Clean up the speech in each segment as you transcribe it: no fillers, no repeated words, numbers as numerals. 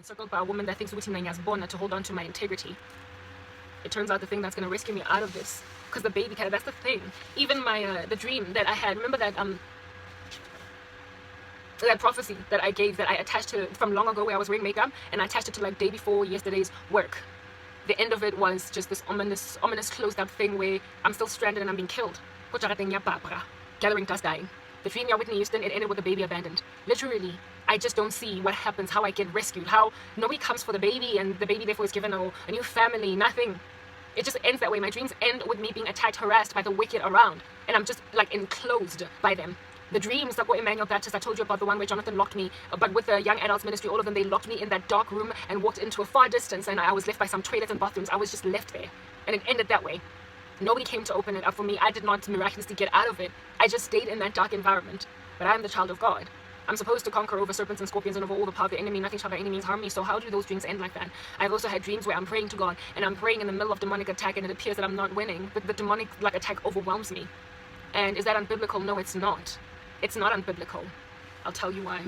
encircled by a woman that thinks is born to hold on to my integrity. It turns out the thing that's going to rescue me out of this, because the baby cat, that's the thing. Even my the dream that I had, remember that that prophecy that I gave, that I attached to from long ago, where I was wearing makeup, and I attached it to like day before yesterday's work. The end of it was just this ominous closed up thing where I'm still stranded and I'm being killed. Gathering dust, dying. The dream of Whitney Houston, it ended with the baby abandoned. Literally, I just don't see what happens, how I get rescued, how nobody comes for the baby and the baby therefore is given a new family, nothing. It just ends that way. My dreams end with me being attacked, harassed by the wicked around, and I'm just like enclosed by them. The dreams that were Emmanuel Baptist, I told you about the one where Jonathan locked me, but with the young adults ministry, all of them, they locked me in that dark room and walked into a far distance, and I was left by some toilets and bathrooms. I was just left there, and it ended that way. Nobody came to open it up for me. I did not miraculously get out of it. I just stayed in that dark environment. But I am the child of God. I'm supposed to conquer over serpents and scorpions and over all the power of the enemy. Nothing shall by any means harm me. So how do those dreams end like that? I've also had dreams where I'm praying to God, and I'm praying in the middle of demonic attack, and it appears that I'm not winning. But the demonic attack overwhelms me. And is that unbiblical? No, it's not. It's not unbiblical. I'll tell you why.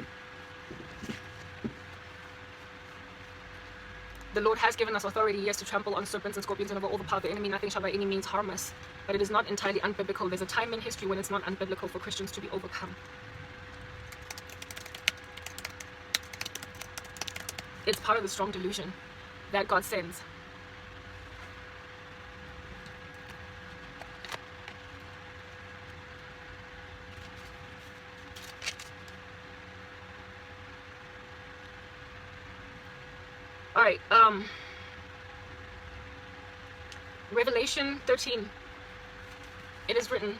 The Lord has given us authority, yes, to trample on serpents and scorpions and over all the power of the enemy. Nothing shall by any means harm us. But it is not entirely unbiblical. There's a time in history when it's not unbiblical for Christians to be overcome. It's part of the strong delusion that God sends. All right, Revelation 13, it is written,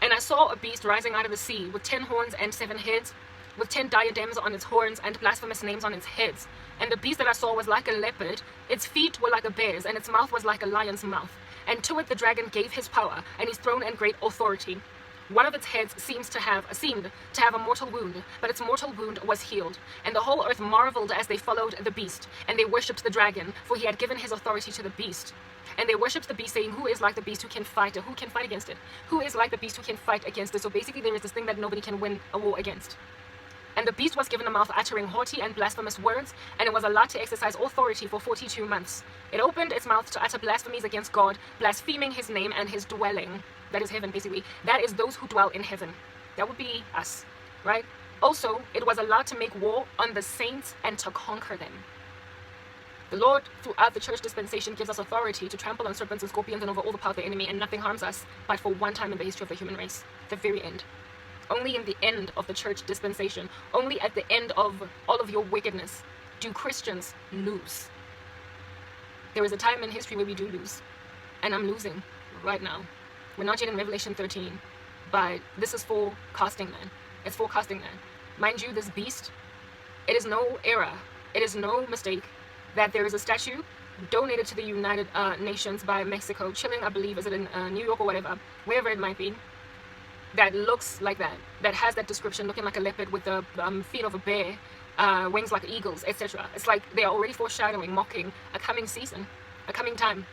"And I saw a beast rising out of the sea with 10 horns and 7 heads, with 10 diadems on its horns and blasphemous names on its heads. And the beast that I saw was like a leopard, its feet were like a bear's, and its mouth was like a lion's mouth. And to it the dragon gave his power, and his throne and great authority. One of its heads seemed to have a mortal wound, but its mortal wound was healed. And the whole earth marveled as they followed the beast, and they worshipped the dragon, for he had given his authority to the beast. And they worshipped the beast, saying, who is like the beast, who can fight? Who can fight against it? Who is like the beast, who can fight against it?" So basically there is this thing that nobody can win a war against. "And the beast was given a mouth uttering haughty and blasphemous words, and it was allowed to exercise authority for 42 months. It opened its mouth to utter blasphemies against God, blaspheming his name and his dwelling." That is heaven, basically. That is those who dwell in heaven. That would be us, right? "Also, it was allowed to make war on the saints and to conquer them." The Lord, throughout the church dispensation, gives us authority to trample on serpents and scorpions and over all the power of the enemy, and nothing harms us, but for one time in the history of the human race, the very end. Only in the end of the church dispensation, only at the end of all of your wickedness, do Christians lose. There is a time in history where we do lose, and I'm losing right now. We're not yet in Revelation 13, but this is forecasting man. It's forecasting man. Mind you, this beast, it is no error, it is no mistake that there is a statue donated to the United Nations by Mexico, chilling, I believe, is it in New York or whatever, wherever it might be, that looks like that has that description, looking like a leopard with the feet of a bear, wings like eagles, etc. It's like they are already foreshadowing, mocking a coming season, a coming time.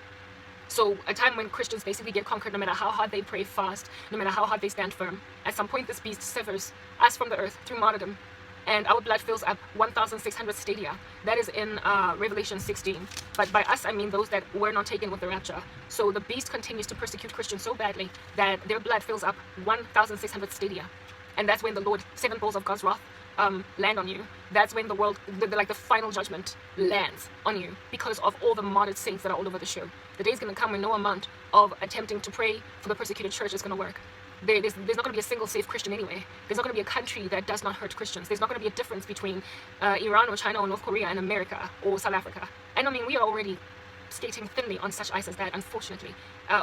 So a time when Christians basically get conquered, no matter how hard they pray fast, no matter how hard they stand firm. At some point, this beast severs us from the earth through martyrdom, and our blood fills up 1,600 stadia. That is in Revelation 16. But by us, I mean those that were not taken with the rapture. So the beast continues to persecute Christians so badly that their blood fills up 1,600 stadia. And that's when the Lord, 7 bowls of God's wrath, land on you. That's when the world, the final judgment lands on you because of all the martyred saints that are all over the show. The day is going to come when no amount of attempting to pray for the persecuted church is going to work. There's not going to be a single safe Christian anyway. There's not going to be a country that does not hurt Christians. There's not going to be a difference between Iran or China or North Korea and America or South Africa. And I mean, we are already skating thinly on such ice as that, unfortunately,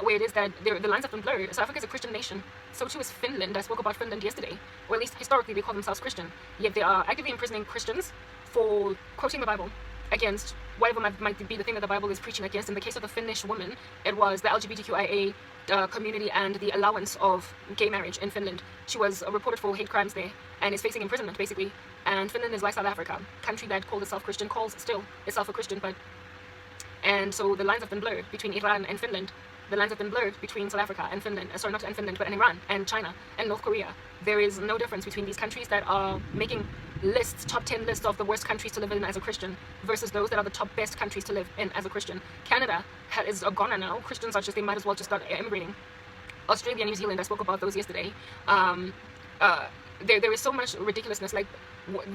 where it is that the lines have been blurred. South Africa is a Christian nation. So too is Finland. I spoke about Finland yesterday, or at least historically they call themselves Christian, yet they are actively imprisoning Christians for quoting the Bible against whatever might be the thing that the Bible is preaching against. In the case of the Finnish woman, it was the LGBTQIA community and the allowance of gay marriage in Finland. She was reported for hate crimes there and is facing imprisonment, basically. And Finland is like South Africa, a country that called itself Christian, calls still itself a Christian, but... And so the lines have been blurred between Iran and Finland the lines have been blurred between South Africa and Finland, sorry, not and Finland, but and Iran and China and North Korea. There is no difference between these countries that are making lists, top 10 lists of the worst countries to live in as a Christian versus those that are the top best countries to live in as a Christian. Canada is a goner now. Christians are just, they might as well just start immigrating. Australia, New Zealand, I spoke about those yesterday. There is so much ridiculousness. Like,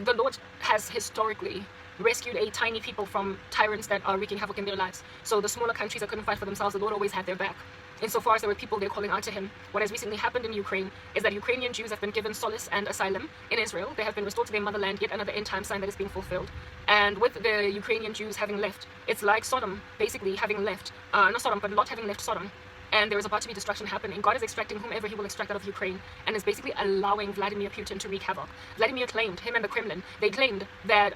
the Lord has historically rescued a tiny people from tyrants that are wreaking havoc in their lives. So the smaller countries that couldn't fight for themselves, the Lord always had their back. Insofar as there were people there calling out to him. What has recently happened in Ukraine is that Ukrainian Jews have been given solace and asylum in Israel. They have been restored to their motherland, yet another end time sign that is being fulfilled. And with the Ukrainian Jews having left, it's like Sodom basically having left, not Sodom, but Lot having left Sodom. And there is about to be destruction happening. God is extracting whomever he will extract out of Ukraine and is basically allowing Vladimir Putin to wreak havoc. Vladimir claimed, him and the Kremlin, they claimed that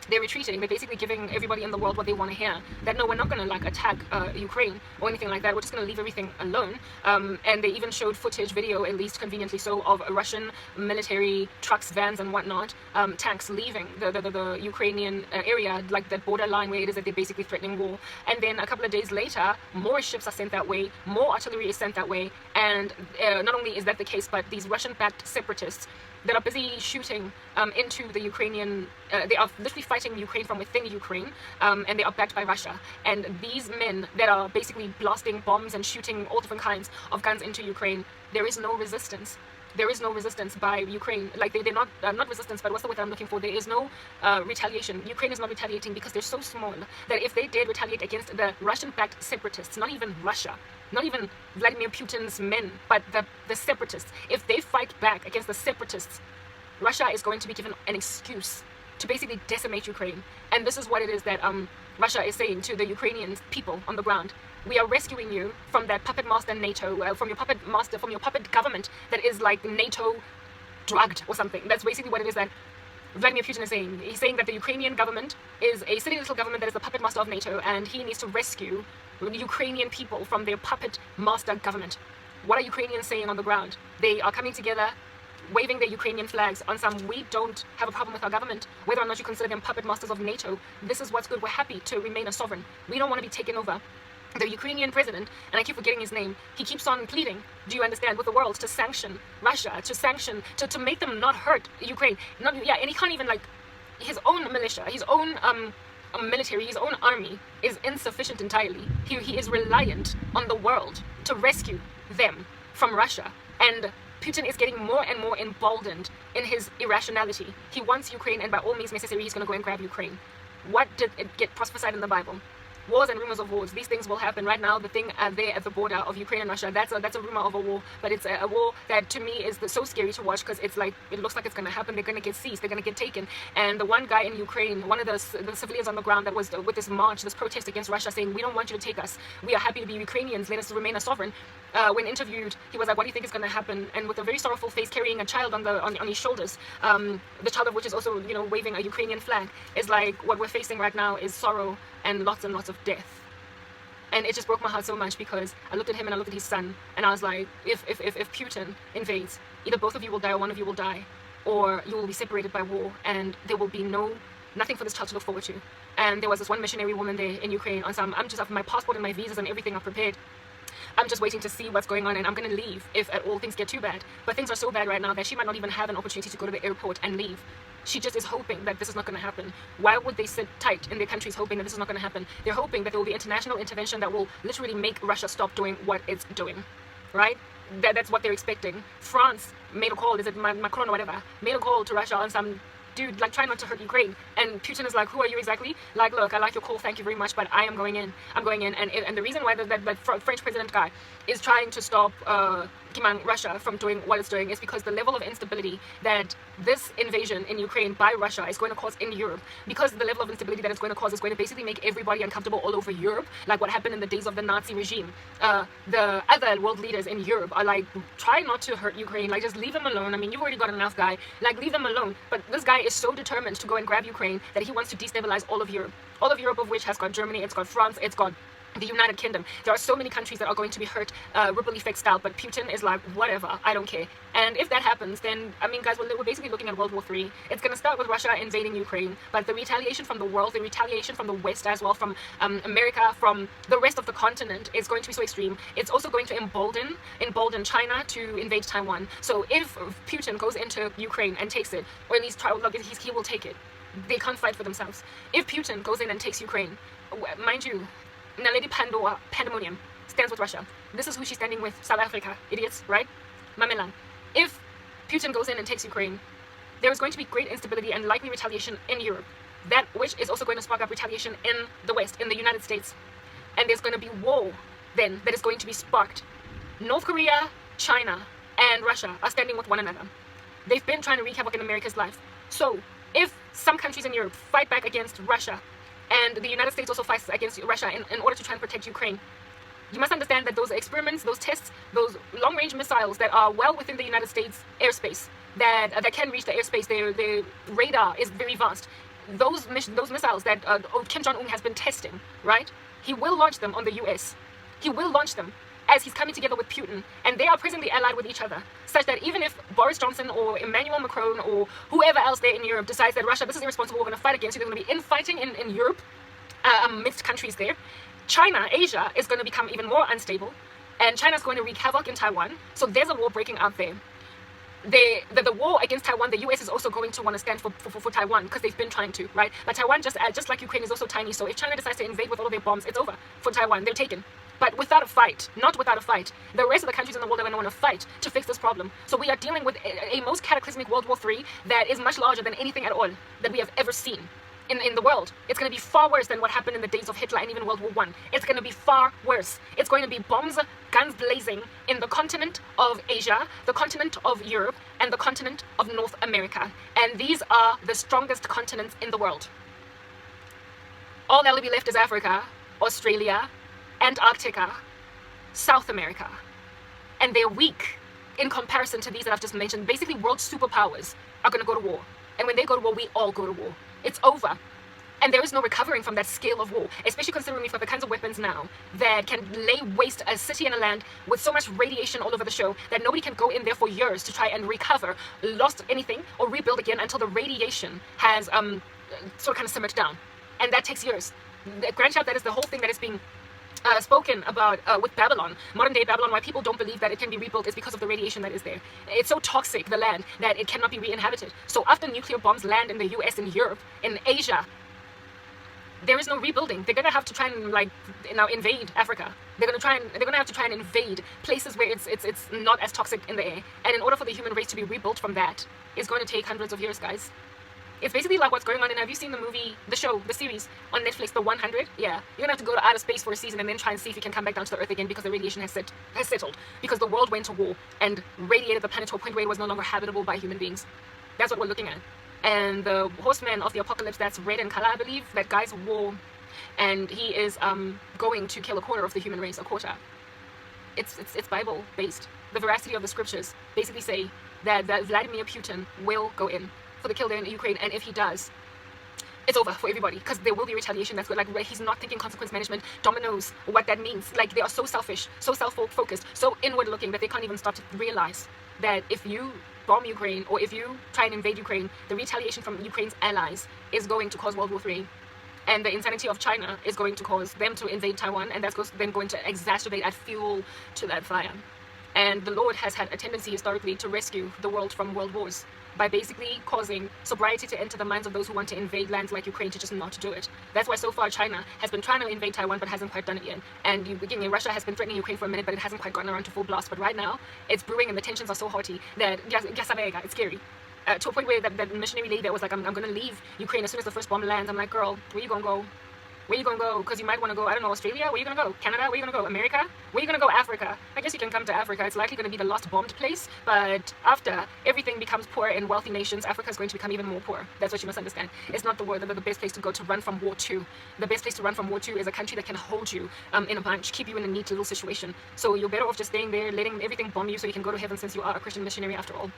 they're retreating. They're basically giving everybody in the world what they want to hear. That no, we're not going to like attack Ukraine or anything like that. We're just going to leave everything alone. And they even showed footage, video, at least conveniently so, of Russian military trucks, vans, and whatnot, tanks leaving the Ukrainian area, like that borderline where it is that they're basically threatening war. And then a couple of days later, more ships are sent that way, more artillery is sent that way. And not only is that the case, but these Russian-backed separatists that are busy shooting into the Ukrainian, they are literally fighting Ukraine from within Ukraine, and they are backed by Russia. And these men that are basically blasting bombs and shooting all different kinds of guns into Ukraine, there is no resistance. There is no resistance by Ukraine. Like, they're not resistance, but what's the word that I'm looking for? There is no retaliation. Ukraine is not retaliating because they're so small that if they did retaliate against the Russian-backed separatists, not even Russia, not even Vladimir Putin's men, but the separatists, if they fight back against the separatists, Russia is going to be given an excuse to basically decimate Ukraine. And this is what it is that Russia is saying to the Ukrainian people on the ground. We are rescuing you from that puppet master NATO, from your puppet master, from your puppet government that is like NATO drugged or something. That's basically what it is that Vladimir Putin is saying. He's saying that the Ukrainian government is a silly little government that is the puppet master of NATO, and he needs to rescue Ukrainian people from their puppet master government. What are Ukrainians saying on the ground? They are coming together, waving their Ukrainian flags on some, we don't have a problem with our government, whether or not you consider them puppet masters of NATO. This is what's good. We're happy to remain a sovereign. We don't want to be taken over. The Ukrainian president, and I keep forgetting his name, he keeps on pleading, do you understand, with the world to sanction Russia, to make them not hurt Ukraine. And he can't even, like, his own militia, his own military, his own army is insufficient entirely. He is reliant on the world to rescue them from Russia. And Putin is getting more and more emboldened in his irrationality. He wants Ukraine, and by all means necessary, he's going to go and grab Ukraine. What did it get prophesied in the Bible? Wars and rumors of wars. These things will happen. Right now, the thing there at the border of Ukraine and Russia, that's a rumor of a war. But it's a war that to me is so scary to watch, because it's like, it looks like it's going to happen. They're going to get seized. They're going to get taken. And the one guy in Ukraine, one of the civilians on the ground that was with this march, this protest against Russia, saying, we don't want you to take us. We are happy to be Ukrainians. Let us remain a sovereign. When interviewed, he was like, what do you think is going to happen? And with a very sorrowful face, carrying a child on his shoulders, the child of which is also, waving a Ukrainian flag, is like, what we're facing right now is sorrow and lots of death. And it just broke my heart so much, because I looked at him and I looked at his son, and I was like, if Putin invades, either both of you will die or one of you will die, or you will be separated by war, and there will be nothing for this child to look forward to. And there was this one missionary woman there in Ukraine on some, I'm just up my passport and my visas and everything are prepared. I'm just waiting to see what's going on, and I'm going to leave if at all things get too bad. But things are so bad right now that she might not even have an opportunity to go to the airport and leave. She just is hoping that this is not going to happen. Why would they sit tight in their countries hoping that this is not going to happen? They're hoping that there will be international intervention that will literally make Russia stop doing what it's doing, right? That's what they're expecting. France made a call, is it Macron or whatever, made a call to Russia on some dude, like, try not to hurt Ukraine. And Putin is like, who are you exactly? Like, look, I like your call, thank you very much, but I am going in. I'm going in. And the reason why that French president guy is trying to stop Russia from doing what it's doing is because the level of instability that this invasion in Ukraine by Russia is going to cause in Europe, because the level of instability that it's going to cause is going to basically make everybody uncomfortable all over Europe, like what happened in the days of the Nazi regime. The other world leaders in Europe are like, try not to hurt Ukraine, like, just leave them alone. I mean, you've already got enough, guy, like, leave them alone. But this guy is so determined to go and grab Ukraine that he wants to destabilize all of Europe, of which has got Germany, it's got France, it's got the United Kingdom. There are so many countries that are going to be hurt ripple effect style, but Putin is like, whatever, I don't care. And if that happens, then, I mean, guys, we're basically looking at World War III. It's going to start with Russia invading Ukraine, but the retaliation from the world, the retaliation from the West as well, from America, from the rest of the continent is going to be so extreme. It's also going to embolden China to invade Taiwan. So if Putin goes into Ukraine and takes it, or at least he will take it. They can't fight for themselves. If Putin goes in and takes Ukraine, mind you, Naledi Pandemonium stands with Russia. This is who she's standing with, South Africa. Idiots, right? Mamelang. If Putin goes in and takes Ukraine, there is going to be great instability and likely retaliation in Europe. That which is also going to spark up retaliation in the West, in the United States. And there's going to be war then that is going to be sparked. North Korea, China, and Russia are standing with one another. They've been trying to wreak havoc in America's life. So if some countries in Europe fight back against Russia, and the United States also fights against Russia in order to try and protect Ukraine, you must understand that those experiments, those tests, those long-range missiles that are well within the United States airspace, that can reach the airspace, their radar is very vast. Those missiles that Kim Jong-un has been testing, right? He will launch them on the US. He will launch them as he's coming together with Putin, and they are presently allied with each other, such that even if Boris Johnson or Emmanuel Macron or whoever else there in Europe decides that Russia, this is irresponsible, we're going to fight against you, there's going to be infighting in Europe amidst countries there. China, Asia, is going to become even more unstable, and China's going to wreak havoc in Taiwan, so there's a war breaking out there. The war against Taiwan, the US is also going to want to stand for Taiwan, because they've been trying to, right? But Taiwan, just like Ukraine, is also tiny, so if China decides to invade with all of their bombs, it's over for Taiwan, they're taken. But without a fight, not without a fight, the rest of the countries in the world are going to want to fight to fix this problem. So we are dealing with a most cataclysmic World War III that is much larger than anything at all that we have ever seen in the world. It's going to be far worse than what happened in the days of Hitler and even World War I. It's going to be far worse. It's going to be bombs, guns blazing in the continent of Asia, the continent of Europe, and the continent of North America. And these are the strongest continents in the world. All that will be left is Africa, Australia, Antarctica, South America. And they're weak in comparison to these that I've just mentioned. Basically, world superpowers are going to go to war. And when they go to war, we all go to war. It's over. And there is no recovering from that scale of war, especially considering we've got the kinds of weapons now that can lay waste a city and a land with so much radiation all over the show that nobody can go in there for years to try and recover lost anything or rebuild again until the radiation has sort of kind of simmered down. And that takes years. Grandchild, that is the whole thing that is being spoken about with Babylon, modern day Babylon. Why people don't believe that it can be rebuilt is because of the radiation that is there. It's so toxic, the land, that it cannot be re-inhabited. So after nuclear bombs land in the US, in Europe, in Asia, there is no rebuilding. They're gonna have to try and invade Africa. They're gonna have to try and invade places where it's not as toxic in the air. And in order for the human race to be rebuilt from that, it's going to take hundreds of years, guys. It's basically like what's going on. And have you seen the movie, the show, the series on Netflix, The 100? Yeah, you're gonna have to go to outer space for a season and then try and see if you can come back down to the Earth again, because the radiation has settled, because the world went to war and radiated the planet to a point where it was no longer habitable by human beings. That's what we're looking at. And the horseman of the apocalypse, that's red in color, I believe, that guy's war, and he is going to kill a quarter of the human race, a quarter. It's Bible based. The veracity of the scriptures basically say that Vladimir Putin will go in for the kill there in Ukraine, and if he does, it's over for everybody, because there will be retaliation. That's good. Like, he's not thinking consequence management. Dom knows what that means. Like, they are so selfish, so self-focused, so inward looking that they can't even start to realize that if you bomb Ukraine, or if you try and invade Ukraine, the retaliation from Ukraine's allies is going to cause World War III. And the insanity of China is going to cause them to invade Taiwan, and that's then going to exacerbate, add fuel to that fire. And the Lord has had a tendency historically to rescue the world from world wars by basically causing sobriety to enter the minds of those who want to invade lands like Ukraine to just not do it. That's why so far China has been trying to invade Taiwan but hasn't quite done it yet. And Russia has been threatening Ukraine for a minute, but it hasn't quite gotten around to full blast. But right now, it's brewing and the tensions are so haughty that it's scary. To a point where that missionary lady that was like, I'm going to leave Ukraine as soon as the first bomb lands. I'm like, girl, where you going to go? Where you going to go? Because you might want to go, I don't know, Australia? Where you going to go? Canada? Where you going to go? America? Where you going to go? Africa? I guess you can come to Africa. It's likely going to be the last bombed place. But after everything becomes poor in wealthy nations, Africa is going to become even more poor. That's what you must understand. It's not the best place to go to run from war to. The best place to run from war to is a country that can hold you in a bunch, keep you in a neat little situation. So you're better off just staying there, letting everything bomb you so you can go to heaven, since you are a Christian missionary after all.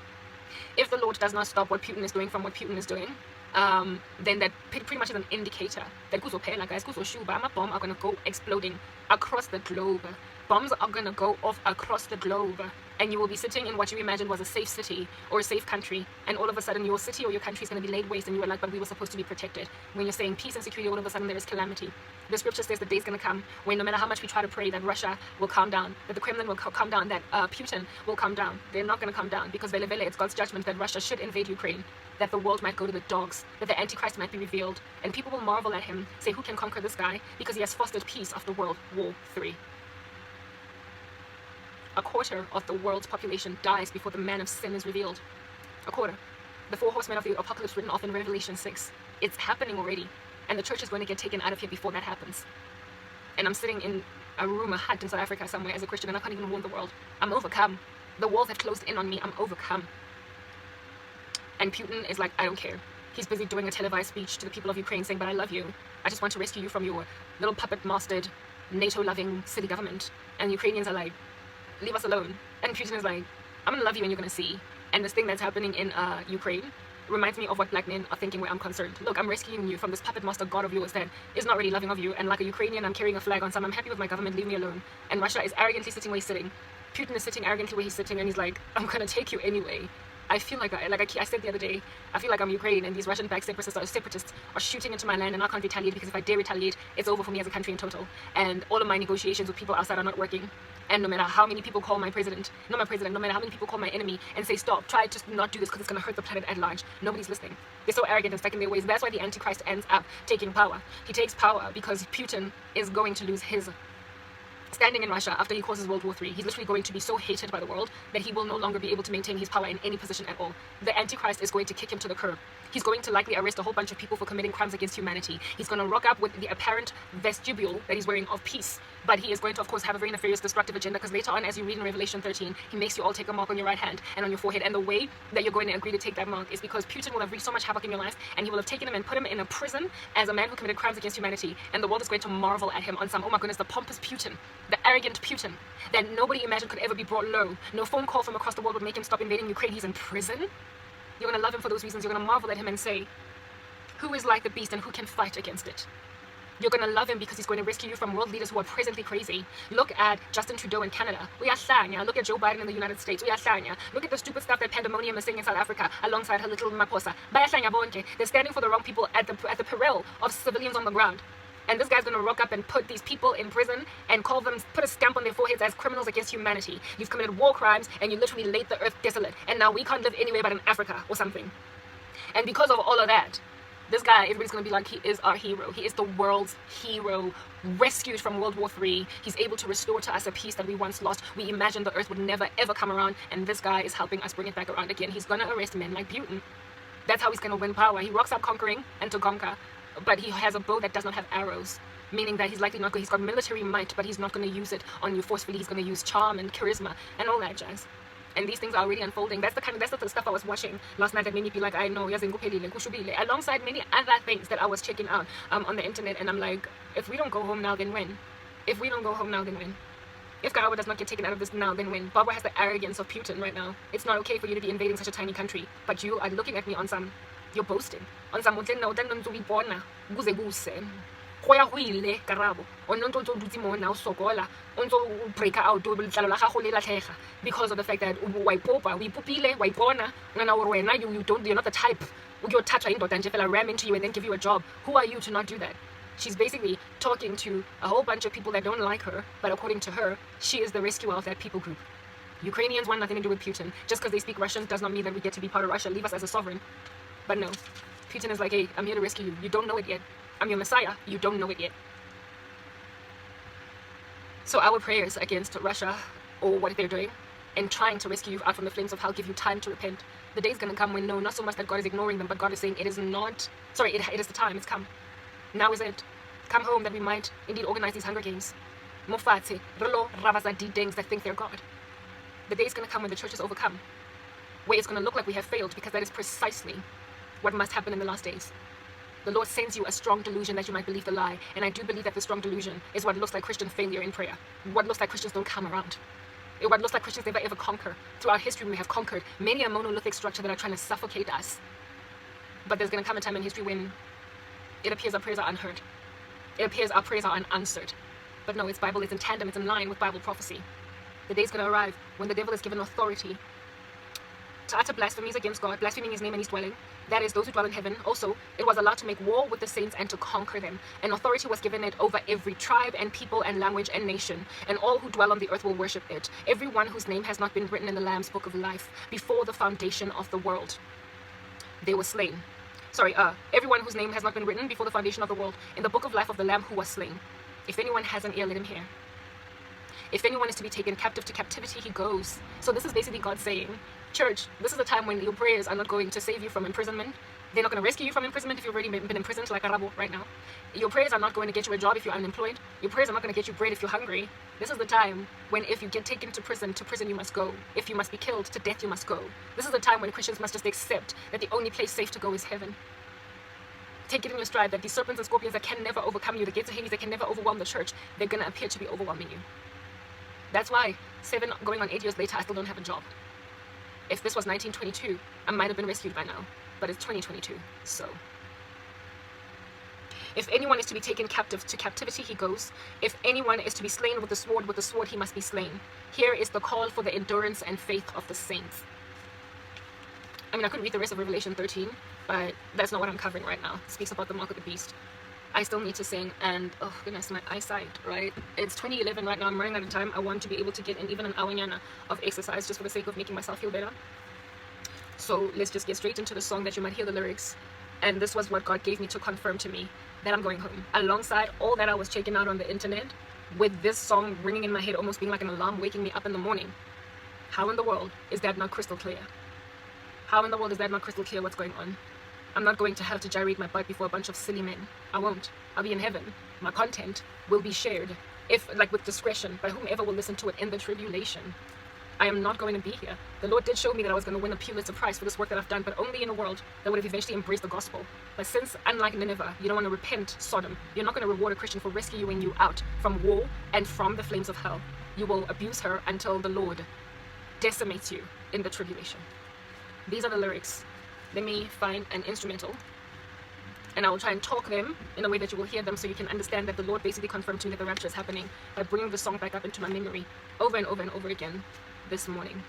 If the Lord does not stop what Putin is doing from what Putin is doing, then that pretty much is an indicator that kuzophela, guys, kuzoshuba. Bomb are going to go exploding across the globe. Bombs are going to go off across the globe, and you will be sitting in what you imagined was a safe city or a safe country, and all of a sudden your city or your country is going to be laid waste, and you were like, but we were supposed to be protected. When you're saying peace and security, all of a sudden there is calamity. The scripture says the day's going to come when no matter how much we try to pray that Russia will calm down, that the Kremlin will calm down, that Putin will calm down. They're not going to calm down, because it's God's judgment that Russia should invade Ukraine, that the world might go to the dogs, that the Antichrist might be revealed, and people will marvel at him, say, who can conquer this guy? Because he has fostered peace after World War III. A quarter of the world's population dies before the man of sin is revealed. A quarter. The 4 horsemen of the apocalypse written off in Revelation 6. It's happening already. And the church is going to get taken out of here before that happens. And I'm sitting in a room, a hut in South Africa somewhere as a Christian, and I can't even warn the world. I'm overcome. The walls have closed in on me. I'm overcome. And Putin is like, I don't care. He's busy doing a televised speech to the people of Ukraine saying, but I love you. I just want to rescue you from your little puppet-mastered, NATO-loving city government. And Ukrainians are like, leave us alone. And Putin is like, I'm gonna love you and you're gonna see. And this thing that's happening in Ukraine reminds me of what black men are thinking where I'm concerned. Look, I'm rescuing you from this puppet master god of yours that is not really loving of you. And like a Ukrainian, I'm carrying a flag on some. I'm happy with my government, leave me alone. And Russia is arrogantly sitting where he's sitting. Putin is sitting arrogantly where he's sitting, and he's like, I'm gonna take you anyway. I feel like I said the other day, I feel like I'm Ukraine and these Russian-backed separatists are shooting into my land, and I can't retaliate, because if I dare retaliate, it's over for me as a country in total. And all of my negotiations with people outside are not working. And no matter how many people call my president, no matter how many people call my enemy and say, stop, try to not do this because it's going to hurt the planet at large, nobody's listening. They're so arrogant and stuck in their ways. That's why the Antichrist ends up taking power. He takes power because Putin is going to lose his standing in Russia after he causes World War III. He's literally going to be so hated by the world that he will no longer be able to maintain his power in any position at all. The Antichrist is going to kick him to the curb. He's going to likely arrest a whole bunch of people for committing crimes against humanity. He's going to rock up with the apparent vestibule that he's wearing of peace, but he is going to, of course, have a very nefarious, destructive agenda, because later on, as you read in Revelation 13, he makes you all take a mark on your right hand and on your forehead, and the way that you're going to agree to take that mark is because Putin will have wreaked so much havoc in your life, and he will have taken him and put him in a prison as a man who committed crimes against humanity, and the world is going to marvel at him on some, oh my goodness, the pompous Putin, the arrogant Putin, that nobody imagined could ever be brought low. No phone call from across the world would make him stop invading Ukraine. He's in prison. You're going to love him for those reasons. You're going to marvel at him and say, who is like the beast and who can fight against it? You're going to love him because he's going to rescue you from world leaders who are presently crazy. Look at Justin Trudeau in Canada. Look at Joe Biden in the United States. Look at the stupid stuff that Pandemonium is saying in South Africa alongside her little Maposa. They're standing for the wrong people at the peril of civilians on the ground. And this guy's going to rock up and put these people in prison and put a stamp on their foreheads as criminals against humanity. You've committed war crimes and you literally laid the earth desolate. And now we can't live anywhere but in Africa or something. And because of all of that, this guy, everybody's going to be like, he is our hero. He is the world's hero, rescued from World War III. He's able to restore to us a peace that we once lost. We imagined the earth would never, ever come around, and this guy is helping us bring it back around again. He's going to arrest men like Putin. That's how he's going to win power. He rocks up conquering and to conquer, but he has a bow that does not have arrows, meaning that he's likely not going, he's got military might, but he's not going to use it on you forcefully. He's going to use charm and charisma and all that jazz. And these things are already unfolding. That's the stuff I was watching last night that made me be like, I know, alongside many other things that I was checking out on the internet. And I'm like, if we don't go home now, then when? If we don't go home now, then when? If Karawa does not get taken out of this now, then when? Barbara has the arrogance of Putin right now. It's not okay for you to be invading such a tiny country. But you are looking at me on some, you're boasting. On some, go ya go ile Karabo o no ntse o dutse mo na o sokola o ntse o break out o letlalo la gago le latlhega because of the fact that wa ipopa o ipopile wa ipona ngana o re wena you're not the type o go touch indoda nje fela ram into you and then give you a job. Who are you to not do that? She's basically talking to a whole bunch of people that don't like her, but according to her, she is the rescuer of that people group. Ukrainians want nothing to do with Putin. Just because they speak Russian does not mean that we get to be part of Russia. Leave us as a sovereign. But no, Putin is like, hey, I'm here to rescue you. You don't know it yet. I'm your Messiah. You don't know it yet. So our prayers against Russia, or what they're doing, and trying to rescue you out from the flames of hell, give you time to repent. The day is going to come when, no, not so much that God is ignoring them, but God is saying it is the time, it's come. Now is it. Come home that we might indeed organize these Hunger Games. Mofatse, Rilo, Ravazadi Dengs that think they're God. The day is going to come when the church is overcome, where it's going to look like we have failed, because that is precisely what must happen in the last days. The Lord sends you a strong delusion that you might believe the lie. And I do believe that the strong delusion is what looks like Christian failure in prayer. What looks like Christians don't come around. What looks like Christians never ever conquer. Throughout history, we have conquered many a monolithic structure that are trying to suffocate us. But there's going to come a time in history when it appears our prayers are unheard. It appears our prayers are unanswered. But no, it's Bible, it's in tandem, it's in line with Bible prophecy. The day's going to arrive when the devil is given authority to utter blasphemies against God, blaspheming his name and his dwelling. That is, those who dwell in heaven. Also, it was allowed to make war with the saints and to conquer them. And authority was given it over every tribe and people and language and nation. And all who dwell on the earth will worship it. Everyone whose name has not been written in the Lamb's book of life before the foundation of the world. They were slain. Everyone whose name has not been written before the foundation of the world in the book of life of the Lamb who was slain. If anyone has an ear, let him hear. If anyone is to be taken captive to captivity, he goes. So this is basically God saying, church, this is the time when your prayers are not going to save you from imprisonment. They're not going to rescue you from imprisonment if you've already been imprisoned like Arabo right now. Your prayers are not going to get you a job if you're unemployed. Your prayers are not going to get you bread if you're hungry. This is the time when if you get taken to prison you must go. If you must be killed, to death you must go. This is the time when Christians must just accept that the only place safe to go is heaven. Take it in your stride that the serpents and scorpions that can never overcome you, the gates of Hades that can never overwhelm the church, they're going to appear to be overwhelming you. That's why 7 going on 8 years later, I still don't have a job. If this was 1922, I might have been rescued by now. But it's 2022, so. If anyone is to be taken captive to captivity, he goes. If anyone is to be slain with the sword he must be slain. Here is the call for the endurance and faith of the saints. I mean, I could read the rest of Revelation 13, but that's not what I'm covering right now. It speaks about the mark of the beast. I still need to sing, and oh goodness, my eyesight, right? It's 2011 right now, I'm running out of time. I want to be able to get in even an hour of exercise just for the sake of making myself feel better. So let's just get straight into the song that you might hear the lyrics. And this was what God gave me to confirm to me that I'm going home. Alongside all that I was checking out on the internet, with this song ringing in my head, almost being like an alarm waking me up in the morning. How in the world is that not crystal clear? How in the world is that not crystal clear what's going on? I'm not going to have to gyrate my butt before a bunch of silly men. I won't. I'll be in heaven. My content will be shared, with discretion, by whomever will listen to it in the tribulation. I am not going to be here. The Lord did show me that I was going to win a Pulitzer Prize for this work that I've done, but only in a world that would have eventually embraced the gospel. But since, unlike Nineveh, you don't want to repent, Sodom, you're not going to reward a Christian for rescuing you out from war and from the flames of hell. You will abuse her until the Lord decimates you in the tribulation. These are the lyrics. Let me find an instrumental, and I will try and talk them in a way that you will hear them so you can understand that the Lord basically confirmed to me that the rapture is happening by bringing the song back up into my memory over and over and over again this morning.